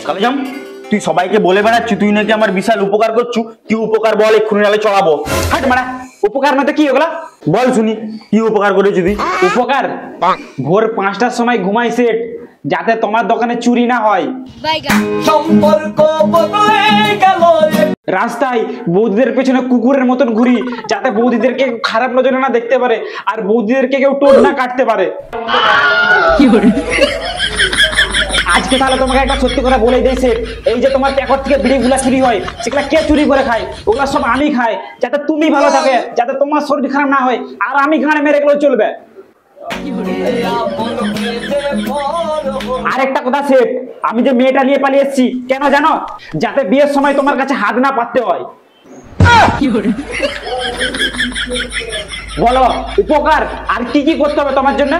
কালেজাম তুই সবাইকে বলে বেড়াচ্ছি তুই নাকি আমার বিশাল উপকার করছু। কি উপকার বল, এক্ষুনি নালে চড়াবো। হাট মারা, উপকার না তো কি ওগুলা বল শুনি, কি উপকার করেছি তুই? উপকার ভোর 5টার সময় ঘুমাই সেট, যাতে তোমার দোকানে চুরি না হয়। সম্পর্ক বদলে গেল। রাস্তায় বৌদিদের পেছনে কুকুরের মতন ঘুরি, যাতে বৌদিদেরকে খারাপ নজরে না দেখতে পারে, আর বৌদিদেরকে কেউ টোট না কাটতে পারে। আজকে তাহলে তোমাকে একটা সত্যি কথা বলে দিয়েছে, এই যে তোমার প্যাকেট থেকে বিড়িগুলা চুরি হয়, সেগুলা কে চুরি করে খায়? ওগুলা সব আমি খাই, যাতে তুমি ভালো থাকে, যাতে তোমার শরীর খারাপ না হয়, আর আমি ঘাড়ে মেরে গেলেও চলবে। আরেকটা কথা সেট, আমি যে মেয়েটা নিয়ে পালিয়ে এসেছি কেন জানো? যাতে বিয়ের সময় তোমার কাছে হাত না পাততে হয়। বলো উপকার আর কি কি করতে হবে তোমার জন্য?